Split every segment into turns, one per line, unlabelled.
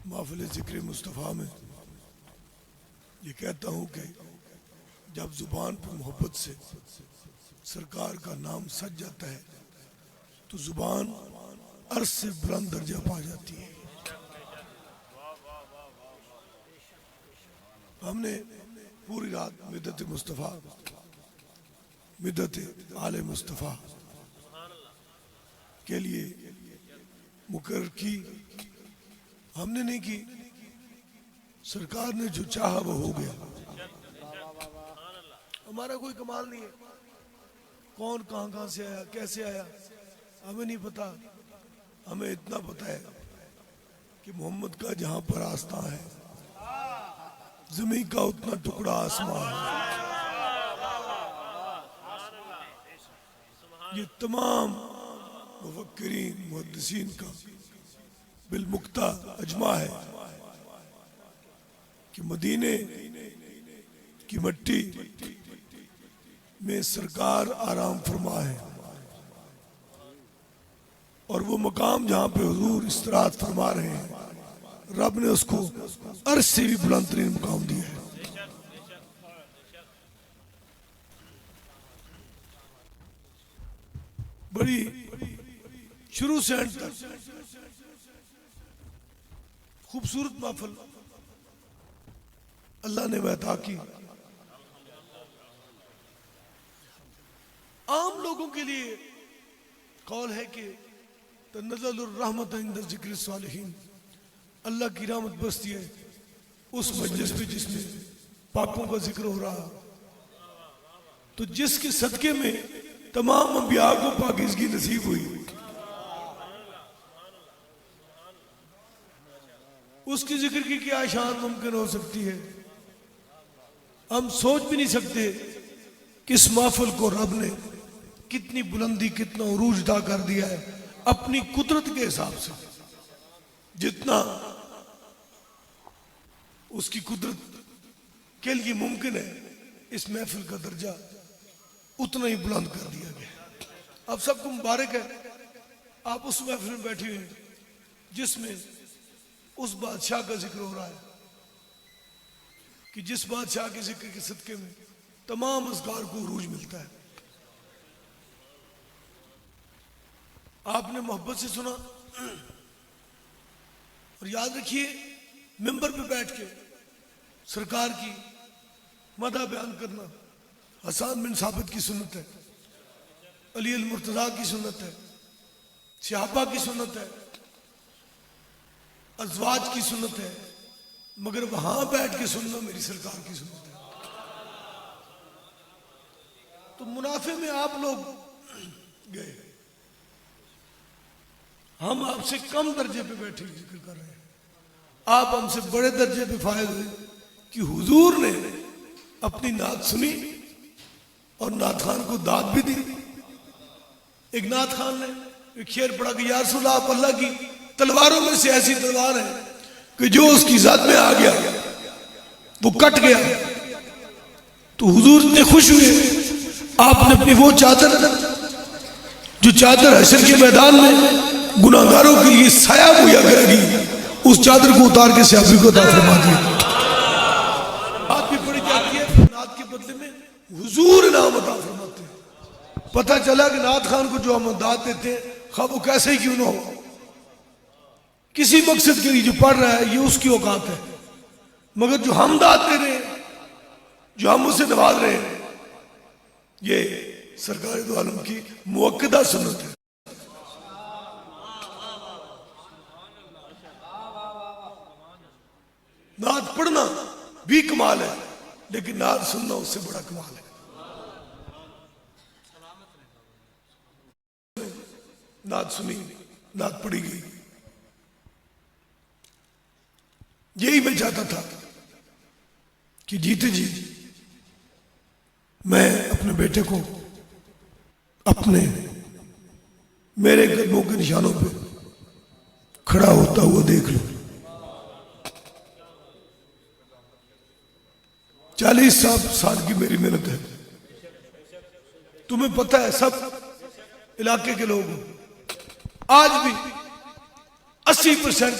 महफिल ज़िक्र मुस्तफ़ा में ये कहता हूँ कि जब ज़ुबान पर मोहब्बत से सरकार का नाम सज जाता है तो ज़ुबान अर्श से बुलंद दर्जा पा जाती है। हमने पूरी रात मिदत मुस्तफ़ा, मिदत आले मुस्तफ़ा के लिए मुकर्रर की, हमने नहीं की, सरकार ने जो चाहा वो हो गया। हमारा कोई कमाल नहीं है, कौन कहाँ से आया, कैसे आया, हमें नहीं पता। हमें इतना पता है कि मोहम्मद का जहां पर आस्था है, जमीन का उतना टुकड़ा आसमान है। ये तमाम मुफक्किरीन मुहद्दिसीन का बिलमुक्ता अजमा है कि मदीने की मट्टी में सरकार आराम फरमा है और वो मकाम जहां पे हुजूर इस्तराहत फरमा रहे हैं, रब ने उसको अर्श से भी बुलंद तरीन मुकाम दिया है। बड़ी शुरू से अंत तक खूबसूरत महफिल अल्लाह ने अता की। आम लोगों के लिए कौल है कि तनज़्ज़लुर रहमत इंद ज़िक्र सालिहीन, अल्लाह की रहमत बरसती है उस मजलिस पे जिसमें पाकों का जिक्र हो रहा। तो जिसके सदके में तमाम अंबिया को पाकीज़गी नसीब हुई, उसकी जिक्र की क्या शान मुमकिन हो सकती है। हम सोच भी नहीं सकते कि इस महफिल को रब ने कितनी बुलंदी, कितना उरूज अता कर दिया है अपनी कुदरत के हिसाब से। जितना उसकी कुदरत के लिए मुमकिन है, इस महफिल का दर्जा उतना ही बुलंद कर दिया गया। अब सबको मुबारक है, आप उस महफिल में बैठे हुए हैं जिसमें उस बादशाह का जिक्र हो रहा है कि जिस बादशाह के जिक्र के सदके में तमाम असगार को उरूज मिलता है। आपने मोहब्बत से सुना और याद रखिए, मिंबर पे बैठ के सरकार की मदह बयान करना हसन बिन साबित की सुन्नत है, अली अल मुर्तज़ा की सुन्नत है, सहाबा की सुन्नत है, अज़वाज की सुन्नत है, मगर वहां बैठ के सुनना मेरी सरकार की सुन्नत है। तो मुनाफे में आप लोग गए, हम आपसे कम दर्जे पे बैठे जिक्र कर रहे हैं, आप हमसे बड़े दर्जे पे फायद हुए कि हुजूर ने अपनी नात सुनी और नात खान को दाद भी दी। एक नात खान ने एक शेर पढ़ा कि या रसूल आप अल्लाह की तलवारों में से ऐसी तलवार है कि जो उसकी जात में आ गया वो कट गया। तो हुजूर इतने खुश हुए, आपने अपनी वो चादर, जो चादर हशर के मैदान में गुनाहगारों के लिए साया मुहैया करेगी, उस चादर को उतार के सहाबी को अता फरमा दिया। बात भी पड़ी जाती है, नात के बदले में हुजूर इनाम अता फरमाते हैं। पता चला कि नात खान को जो हम दाद देते हैं, खा वो कैसे ही क्यों ना हो, किसी मकसद के लिए जो पढ़ रहा है ये उसकी औकात है, मगर जो हम दाद दे रहे हैं, जो हम उसे नवाज रहे हैं, ये सरकार दो आलम की मुअक्कदा सुन्नत है। नात पढ़ना भी कमाल है, लेकिन नात सुनना उससे बड़ा कमाल है। नात सुनी, नात पढ़ी गई। यही मैं चाहता था कि जीते जी मैं अपने बेटे को अपने मेरे कदमों के निशानों पे खड़ा होता हुआ देख लूं। 40 साल की मेरी मेहनत है, तुम्हें पता है, सब इलाके के लोग आज भी 80%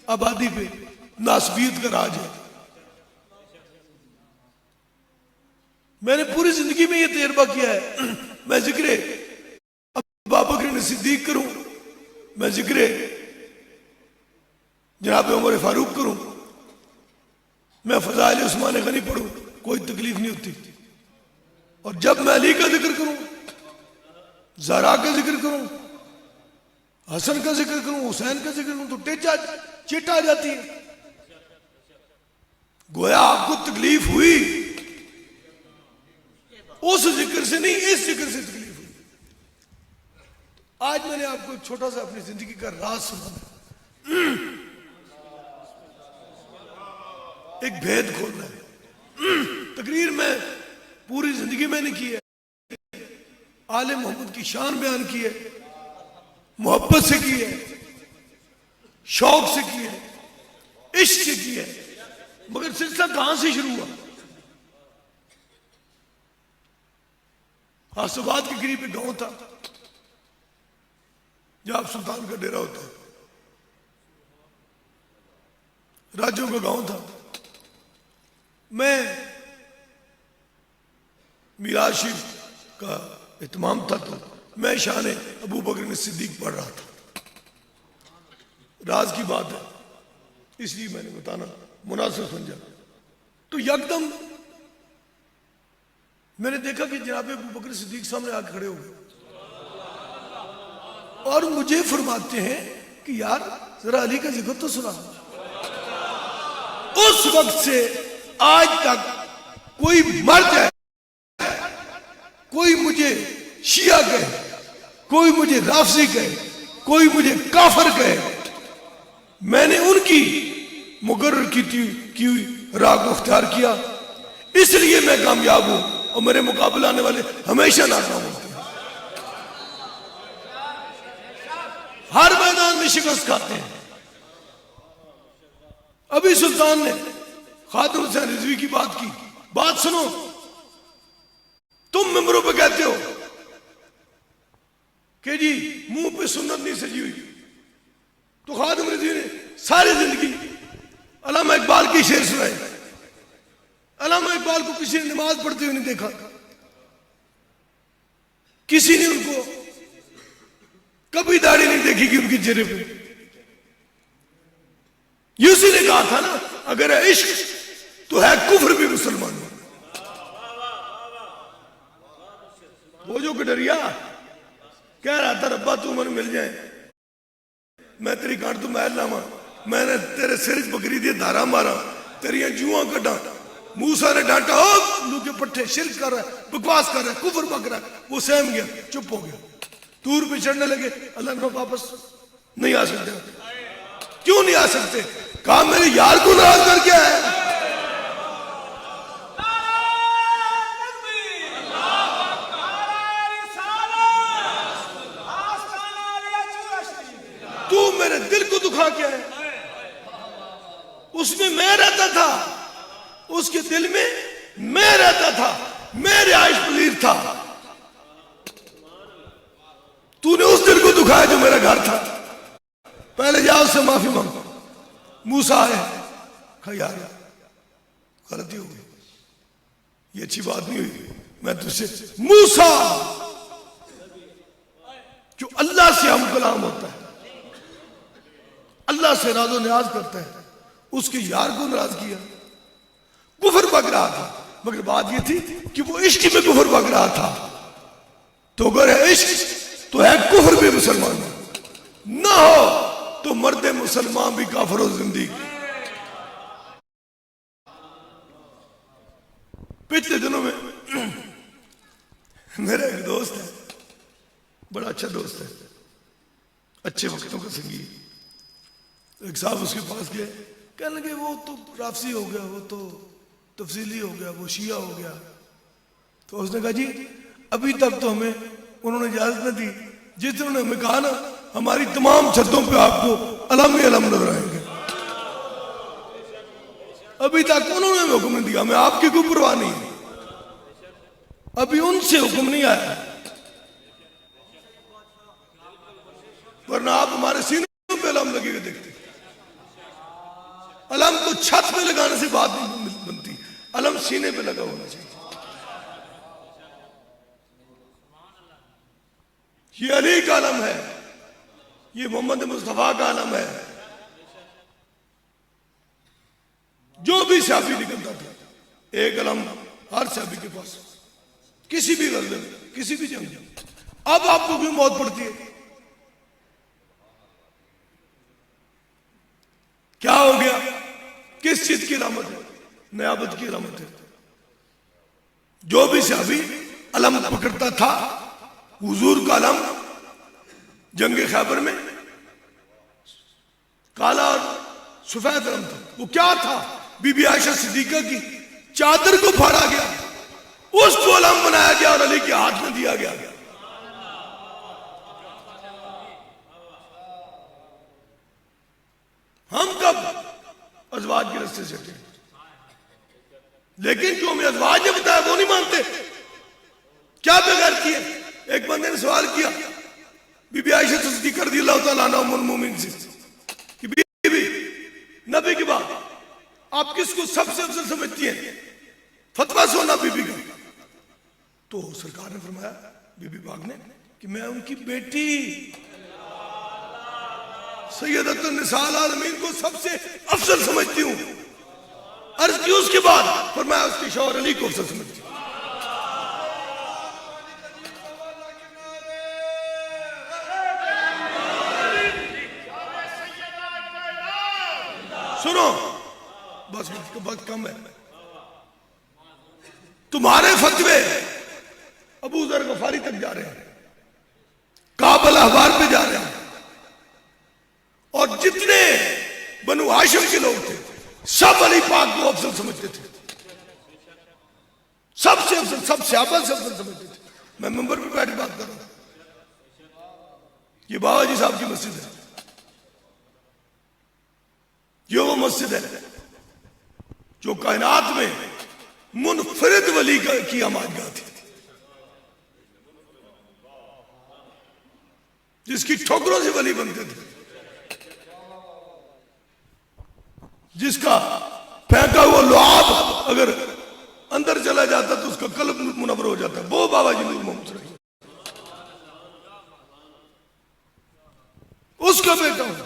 आबादी पे नासबियत का राज है। मैंने पूरी जिंदगी में यह तजर्बा किया है। मैं जिक्र अबू बकर सिद्दीक करूं, मैं जिक्र जनाब उमर फारूक करूं, मैं फजाइल उस्मान गनी पढ़ूं, कोई तकलीफ नहीं होती। और जब मैं अली का जिक्र करूं, ज़हरा का जिक्र करूं, हसन का जिक्र करूं, हुसैन का जिक्र करूं, तो चिट आ जाती है। गोया आपको तकलीफ हुई उस जिक्र से नहीं, इस जिक्र से तकलीफ हुई। आज मैंने आपको एक छोटा सा अपनी जिंदगी का राज सुनाना, एक भेद खोलना है। तकरीर में पूरी जिंदगी मैंने की है, आले मोहम्मद की शान बयान की है, मोहब्बत से की है, शौक से की है, इश्क से की है। मगर सिलसिला कहां से शुरू हुआ? आसबाद के करीब एक गांव था जहां सुल्तान का डेरा होता है, राजों का गांव था। मैं मीराज शरीफ का इत्माम था, तो मैं शान अबू बकर सिद्दीक पढ़ रहा था। राज की बात है इसलिए मैंने बताना मुनासिब समझा। तो यकदम मैंने देखा कि जनाब अबू बकर सिद्दीक सामने आके खड़े हो गए और मुझे फरमाते हैं कि यार जरा अली का जिक्र तो सुना। उस वक्त से आज तक कोई मर जाए, कोई मुझे शिया कहे, कोई मुझे राफजी कहे, कोई मुझे काफर कहे, मैंने उनकी मुकर्रर की राह को अख्तियार किया, इसलिए मैं कामयाब हूं और मेरे मुकाबले आने वाले हमेशा नाकाम होते हैं। हर मैदान में शिकस्त खाते हैं। अभी सुल्तान ने खादिम हुसैन रिजवी की बात की। बात सुनो, तुम मेंबरों पे कहते हो कि जी मुंह पे सुन्नत नहीं सजी हुई, तो खादिम रिजवी ने सारी जिंदगी अल्लामा इकबाल की शेर सुनाए। अल्लामा इकबाल को किसी ने नमाज पढ़ते हुए नहीं देखा, किसी ने उनको कभी दाढ़ी नहीं देखी कि उनके चेहरे पे। यूसी ने कहा था ना, अगर है इश्क तो है कुफ्र भी मुसलमान। वो जो कटरिया कह रहा था रब्बा तू मन मिल जाए, मैं तेरी काट तू महल लावा, मैंने तेरे सिर च बकरी दी धारा मारा, तेरिया जुआ कटा, मूसा ने डांटा, हो लू के पट्टे शिरक कर रहा है, बकवास कर रहा है, कुफर बक रहा है। वो सहम गया, चुप हो गया। तूर पे चढ़ने लगे, अल्लाह ने वापस नहीं आ सकते। क्यों नहीं आ सकते? कहा मेरे यार को नाराज करके आया। तू मेरे दिल को दुखा के आया। उसमें मैं रहता था, उसके दिल में मैं रहता था, मैं रिहाइश पलीर था। तूने उस दिल को दुखाया जो मेरा घर था। पहले जाओ उससे माफी मांगो। मूसा है, यार गलती हो गई, ये अच्छी बात नहीं हुई, मैं तुझसे मूसा जो अल्लाह से हम कलाम होता है, अल्लाह से नाज़ो न्याज करता है, उसके यार को नाराज किया। कुफर बक रहा था, मगर बात ये थी कि वो इश्क में कुफर बक रहा था। तो अगर है इश्क तो है कुफर भी मुसलमान, ना हो तो मर्द मुसलमान भी काफिर हो जिंदगी। पिछले दिनों में मेरा एक दोस्त है, बड़ा अच्छा दोस्त है, अच्छे वक्तों का संगीत। एक साहब उसके पास गए, कहने लगे वो तो राफसी हो गया, वो तो तफसीली हो गया, वो शिया हो गया। तो उसने कहा जी अभी तक तो हमें उन्होंने इजाजत न दी, जिस दिन उन्होंने हमें कहा ना हमारी तमाम छतों पे आपको अलम ही अलम नजर आएंगे, अभी तक उन्होंने हमें हुक्म नहीं दिया, हमें आपकी कोई परवाह नहीं, अभी उनसे हुक्म नहीं आया, वरना आप हमारे सीनों पे अलम लगे हुए देखते। अलम को छत पे लगाने से बात नहीं बनती, अलम सीने पे लगा होना चाहिए। ये अली का अलम है, ये मोहम्मद मुस्तफा का अलम है। जो भी साफी निकलता था एक अलम हर साफी के पास, किसी भी गजल में, किसी भी जंग में। अब आपको क्यों मौत पड़ती है? क्या हो गया? किस चीज की रहमत है? नयाबत की रहमत है। जो भी साफी अलम पकड़ता था, हुजूर का अलम जंग खैबर में काला और सफेद अलम था। वो क्या था? बीबी आयशा सिद्दीका की चादर को फाड़ा गया, उसको अलम बनाया गया और अली के हाथ में दिया गया। हम कब अजवाज के रास्ते से थे, लेकिन जो हमें अजवाज ने बताया वो नहीं मानते। क्या बेगार किए? एक बंदे ने सवाल किया बीबी आयशा सिद्दीका रज़ियल्लाहु तआला अन्हा उम्मुल मोमिनीन से कि बीबी, नबी के बाद आप किसको सबसे अफजल समझती हैं? फतवा सोना बीबी का। तो सरकार ने फरमाया, बीबी पाक ने, कि मैं उनकी बेटी सैयदतुन निसाल आलमीन को सबसे अफजल समझती हूं। अर्ज की उसके बाद फरमाया उसके शौहर अली को अफजल समझती हूं। सुनो, बस बहुत कम है। तुम्हारे फतवे अबू जर गफारी तक जा रहे हैं, काबल अहबार पे जा रहे हैं, और जितने बनु हाशिम के लोग थे सब अली पाक को अफजल समझते थे, सबसे अफजल, सब सहाबा से अफजल समझते थे। मैं मंबर पे बैठ बात कर रहा हूं। ये बाबा जी साहब की मस्जिद है, ये वो मस्जिद है जो कायनात में मुनफरिद वली की आमादगाह थी, जिसकी ठोकरों से वली बनते थे, जिसका फेंका हुआ लुआब अगर अंदर चला जाता तो उसका कल्ब मुनव्वर हो जाता। वो बाबा जी नूर मोहम्मद रही, उसका बेटा हूं,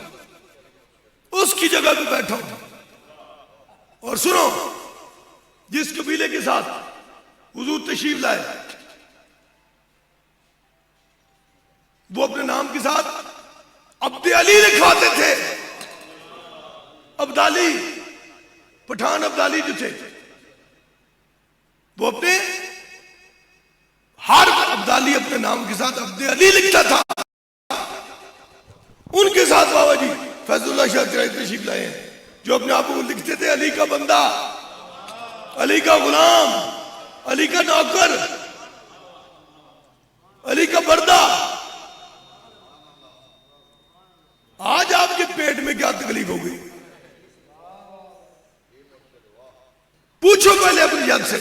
उसकी जगह पे बैठा हूं। और सुनो, जिस कबीले के साथ हुजूर तशरीफ लाए, वो अपने नाम के साथ अब्दे अली लिखवाते थे। अब्दाली, पठान अब्दाली जो थे, वो अपने हर अब्दाली अपने नाम के साथ अब्दे अली लिखता था। उनके साथ बाबा जी फैजुल्लाह शाह तशरीफ लाए हैं, जो अपने आप को लिखते थे अली का बंदा, अली का गुलाम, अली का नौकर, अली का बर्दा। आज आपके पेट में क्या तकलीफ हो गई? पूछो पहले अपनी जान से।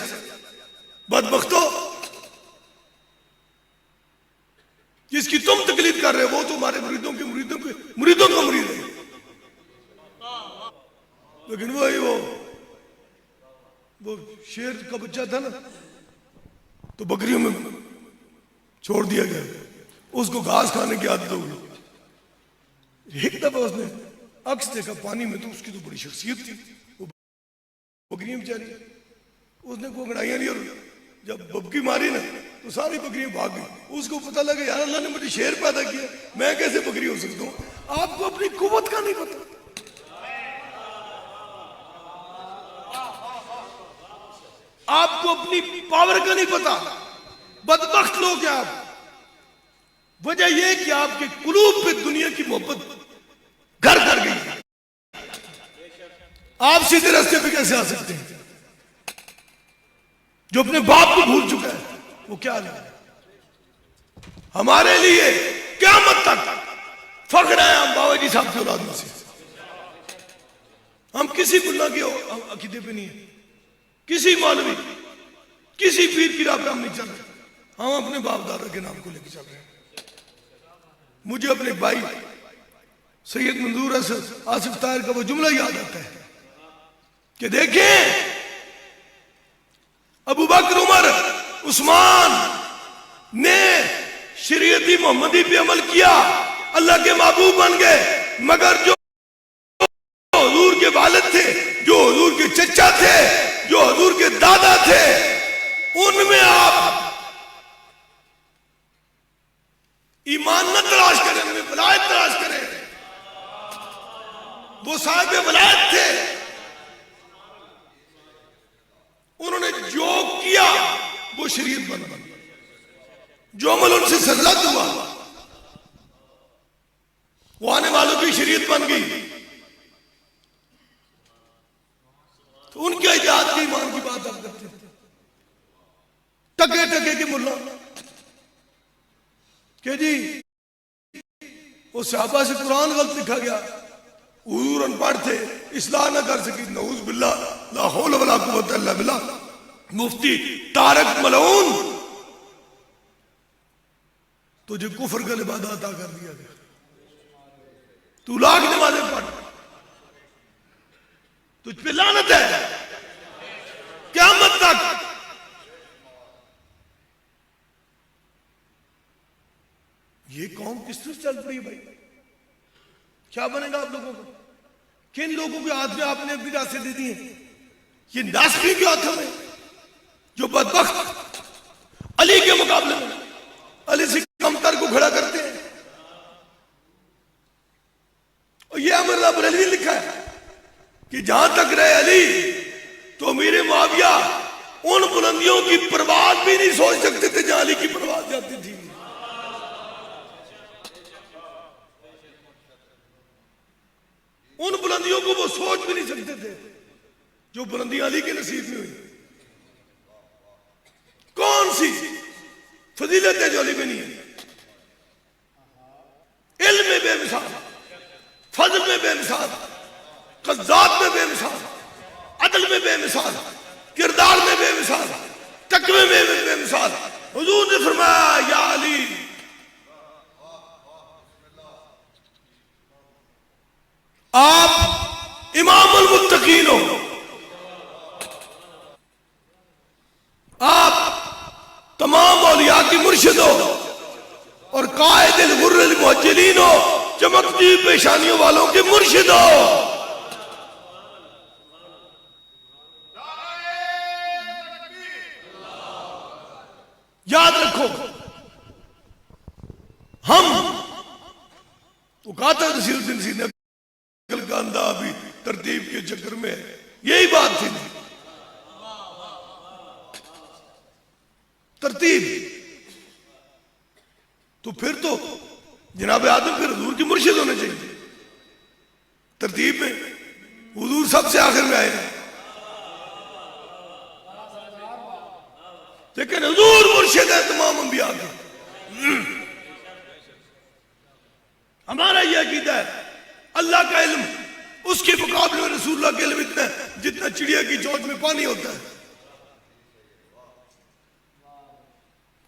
बदबख्तो, जिसकी तुम तकलीफ कर रहे हो वो तुम्हारे मुरीदों का मुरीद है। लेकिन वही वो शेर का बच्चा था ना, तो बकरियों में छोड़ दिया गया, उसको घास खाने की आदत हो गई। एक दफा उसने अक्स देखा पानी में, तो उसकी तो बड़ी शख्सियत थी, वो बकरियां बेचारी, उसने को गड़ाइयां ली और जब बबकी मारी ना तो सारी बकरियां भाग गई। उसको पता लगा यार अल्लाह ने मुझे शेर पैदा किया, मैं कैसे बकरी हो सकता हूं? आपको अपनी कुव्वत का नहीं पता, आपको अपनी पावर का नहीं पता। बदबख्त लोग हैं आप। वजह यह कि आपके कुलूब पे दुनिया की मोहब्बत घर कर गई है। आप सीधे रास्ते पे कैसे आ सकते हैं? जो अपने बाप को भूल चुका है वो क्या है? हमारे लिए क़यामत तक फख्र है हम बाबा जी साहब की औलाद से। हम किसी गुल्ला के अकीदे पे नहीं है, किसी मौलवी, किसी पीर की राह पे हम नहीं चल रहे, हम अपने बाप दादा के नाम को लेकर चल रहे हैं। मुझे अपने भाई सैयद मंजूर आसिफ ताहिर का वो जुमला याद आता है, कि देखें अबू बकर, उमर, उस्मान ने शरीयती मोहम्मदी पे अमल किया, अल्लाह के महबूब बन गए। मगर जो हुजूर के वालिद थे, जो हुजूर के चचा थे, जो हुजूर के दादा थे, उनमें आप ईमान न तलाश करें, उनमें वलायत तलाश करें। वो साहिब वलायत थे, उन्होंने जो किया वो शरीयत बन गई, जो अमल उनसे सरलत हुआ वो आने वालों की शरीयत बन गई। तो उनके इजाद के ईमान की बात आप करते थे। टके टके के मुल्ला के जी वो सहाबा से कुरान गलत लिखा गया, हुजूर अनपढ़ थे, इस्लाह ना कर सकी, नऊज़ बिल्लाह, ला हौल वला कुव्वता इल्ला बिल्लाह। मुफ्ती तारक मलऊन, तुझे कुफर का लिबादा अता कर दिया गया, तू लाख नमाजें पढ़, तुझ पे लानत है क़यामत तक। ये कौम किस तरफ चल पड़ी है भाई? क्या बनेगा आप लोगों को? किन लोगों के हाथ में आपने अपनी रास्ते दे दिए? ये नास्तिक के हाथों में, जो बदबख्त अली के मुकाबले में अली से कमतर को खड़ा करते हैं। और ये अमर बरेलवी लिखा है कि जहां तक रहे अली तो मेरे मुआविया उन बुलंदियों की परवाज भी नहीं सोच सकते थे जहां अली की परवाज जाती थी। उन बुलंदियों को वो सोच भी नहीं सकते थे जो बुलंदियां अली के नसीब में हुई। कौन सी फजीलत है जो अली में नहीं है? इल्म में बेमिसाल, फजल में बेमिसाल, क़ज़्ज़ात में बेमिसाल, अदल में बेमिसाल, किरदार में बेमिसाल, तक़वे में बेमिसाल। हुजूर ने फरमाया या अली, आप इमामुल मुत्तकीन हो, आप तमाम औलिया की मुर्शिद हो और कायदिल गुर्रिल मुअज्जलीन हो, चमकती पेशानियों वालों के मुर्शिद हो। याद रखो, हम वो कहता नसीरुद्दीन सी ने गलकांदा अभी तरतीब के चक्कर में यही बात थी। तरतीब तो फिर तो जनाब आदम फिर हुजूर की मुर्शिद होने चाहिए। तरतीब में हुजूर सबसे आखिर में आए, लेकिन हुजूर मुर्शिद है तमाम अंबिया के। हमारा यह अकीदा है अल्लाह का इल्म उसके मुकाबले में रसूलुल्लाह का इल्म इतना है जितना चिड़िया की चोंच में पानी होता है,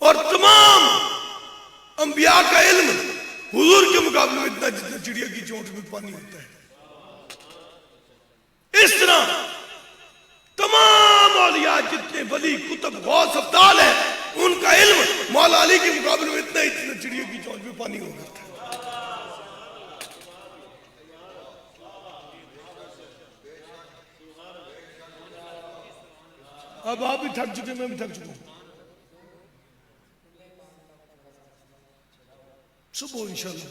और तमाम अंबिया का इल्म हुजूर के मुकाबले में इतना जितना चिड़िया की चोंच में पानी होता है। इस तरह तमाम औलिया जितने वली कुतुब गौस अब्दाल है उनका इल्म मौला अली के मुकाबले में इतना इतना चिड़िया की चोंच में पानी हो जाता है। अब आप भी थक चुके, मैं भी थक चुका हूं। सुबह इंशाल्लाह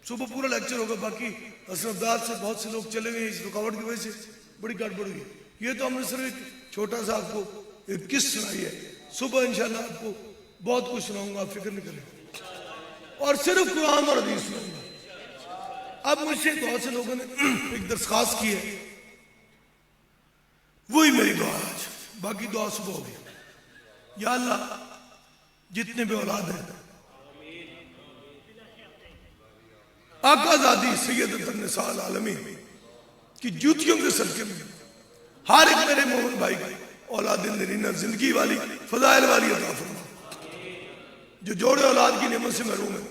सुबह पूरा लेक्चर होगा। बाकी असरदार से बहुत से लोग चले गए इस रुकावट की वजह से, बड़ी गड़बड़ हुई। ये तो हमने सिर्फ एक छोटा सा आपको एक किस सुनाई है। सुबह इंशाल्लाह आपको बहुत कुछ सुनाऊंगा, आप फिक्र नहीं करें, और सिर्फ कुरान और हदीस सुनाऊंगा। अब मुझसे बहुत से लोगों ने एक दरख्वास्त की है, वही मेरी दुआ आज, बाकी दुआ सुबह होगी। या अल्लाह जितने भी औलाद हैं आका ज़ादी सैयदतुन निसाल आलमीन की जूतियों के सदके में हर एक मेरे मोहन भाई औलाद नरीना जिंदगी वाली फजाइल वाली अता फरमा। जो जोड़े औलाद की नेमत से महरूम है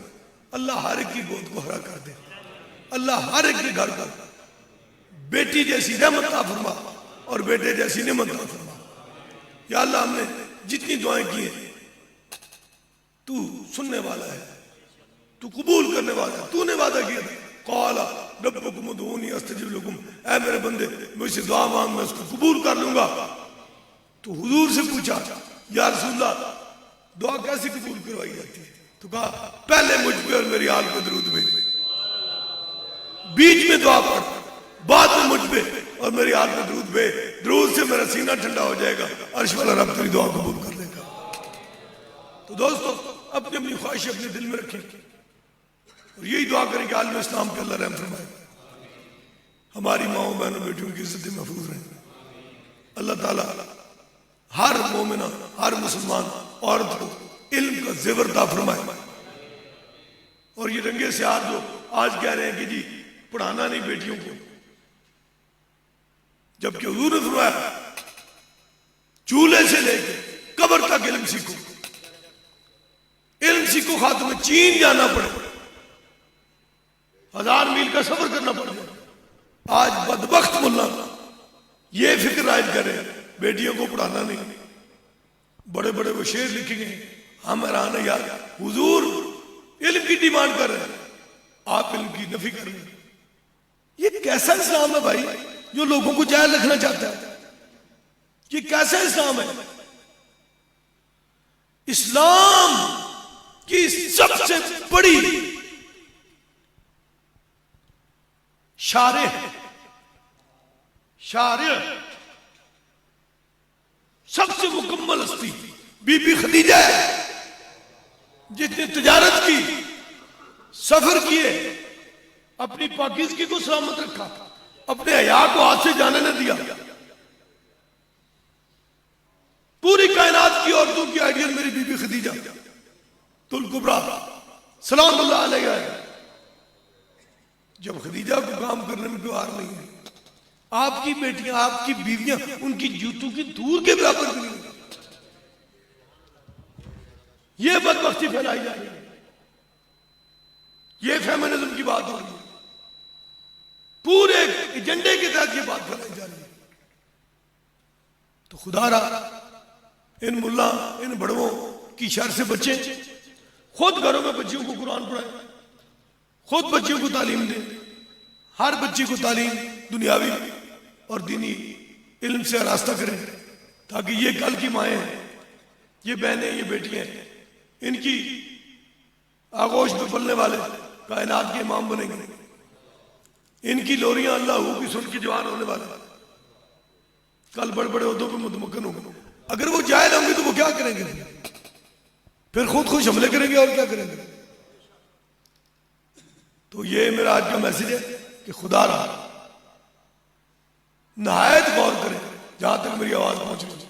अल्लाह हर एक की गोद को हरा कर दे। अल्लाह हर एक के घर पर बेटी जैसी रहमत अता फरमा और बेटे जैसी नेमत अता फरमा। या अल्लाह, हमने जितनी दुआएं की हैं तू सुनने वाला है, तू कबूल करने वाला है। तूने वादा किया था, क़ाला रब्बुकुम उदऊनी अस्तजिब लकुम, ऐ मेरे बंदे मुझसे दुआ मांग, मैं उसको कबूल कर लूंगा। तो हुजूर से पूछा, या रसूलल्लाह दुआ कैसे कबूल करवाई जाती है? तो कहा पहले मुझ पे और मेरी आल पे दरूद भेज, बीच में दुआ पढ़, बाद में मुझ पे और मेरी आल पे दरूद भेज। दरूद से मेरा सीना ठंडा हो जाएगा, अर्श वाला रब तेरी दुआ कबूल कर लेगा। तो दोस्तों, अपनी अपनी ख्वाहिश अपने दिल में रखें और यही दुआ करें कि आलम इस्लाम पे अल्लाह रहम फरमाए, हमारी माओ बहनों बेटियों की इज्जत महफूज रहे। अल्लाह ताला हर मोमिना, हर मुसलमान औरत को इल्म का ज़ेवर अता फरमाए। और ये रंगे से हाथ जो आज कह रहे हैं कि जी पढ़ाना नहीं बेटियों को, जबकि हुजूर ने फरमाया चूल्हे से लेकर कब्र तक इल्म सीखो, इल्म सीखो, खातून में चीन जाना पड़े, 1000 मील का सफर करना पड़ जाए। आज बदबख्त मुल्ला ये फिक्र रायज कर रहे हैं बेटियों को पढ़ाना नहीं। बड़े बड़े वो शेर लिखेंगे, हम हैरान है यार, हुजूर इल्म की डिमांड कर रहे हैं, आप इल्म की नफी कर रहे हैं। ये कैसा इस्लाम है भाई जो लोगों को जाहिल रखना चाहता है? ये कैसा इस्लाम है? इस्लाम की सबसे बड़ी शारे सबसे मुकम्मल हस्ती बीबी खदीजा है, जिसने तिजारत की, सफर किए, अपनी पाकीज़गी को सलामत रखा, अपने हया को हाथ से जाने न दिया। पूरी कायनात की औरतों की आइडियल मेरी बीबी खदीजा तुल कुबरा सलामुल्लाह अलैहा है। जब खदीजा को काम करने में कोई हार नहीं है, आपकी बेटियां, आपकी बीवियां उनकी जूतों की दूर के बराबर भी नहीं। ये बदबख्ती फैलाई जा रही है, ये फेमिनिज्म की बात हो रही है, पूरे एजेंडे के तहत ये बात फैलाई जा रही है। तो खुदा रहा इन मुल्ला, इन बड़वों की शर से बचें, खुद घरों में बच्चियों को कुरान पढ़ाएं, खुद बच्चियों को तालीम दें। हर बच्ची को तालीम दुनियावी और दीनी इल्म से आरास्ता करें, ताकि ये कल की माएँ हैं, ये बहनें, ये बेटियां हैं, इनकी आगोश में पलने वाले कायनात के इमाम बनेंगे। इनकी लोरियां अल्लाह की सुन के जवान होने वाले, कल बड़े बड़े उहदों पे मुतमक्कन होंगे। अगर वो जाहिल होंगे तो वो क्या करेंगे? फिर खुद हमले करेंगे और क्या करेंगे? तो ये मेरा आज का मैसेज है कि खुदा रहा नहायत गौर करें, जहां तक मेरी आवाज पहुंच रही,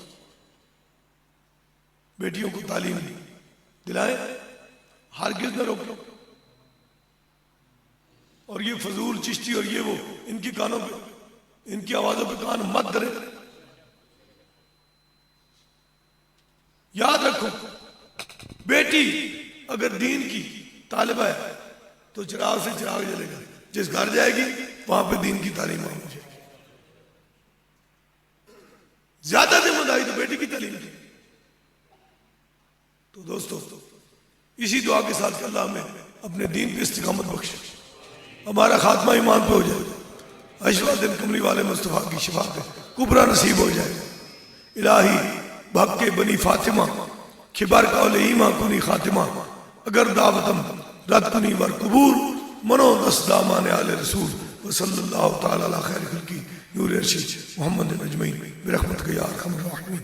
बेटियों को तालीम दिलाएं, हरगिज़ न रोकें। और ये फजूल चिश्ती और ये वो इनकी कानों पे, इनकी आवाजों पे कान मत धरे। याद रखो, बेटी अगर दीन की तालिबा है तो चिराग से चिराग जलेगा, जिस घर जाएगी वहां पे दीन की तालीम होनी चाहिए। ज्यादा जिम्मेदारी तो बेटी की तालीम की। तो दोस्तों, इसी दुआ के साथ अल्लाह हमें अपने दीन पे इस्तिकामत बख्शे, हमारा खात्मा ईमान पे हो जाए, अशवा दिन कमली वाले मुस्तफा की शिफा के कुबरा नसीब हो जाए। इलाही भग के बनी फातिमा खिबर कौले ईमा कुनी खातिमा, अगर दावतम रद कुनी वर कबूल, मनो दस दामान आले रसूल व सल्लल्लाहु तआला अला खैर खल्की नूर अर्शी मोहम्मद अजमईन बिरहमतिक या अरहमर राहिमीन।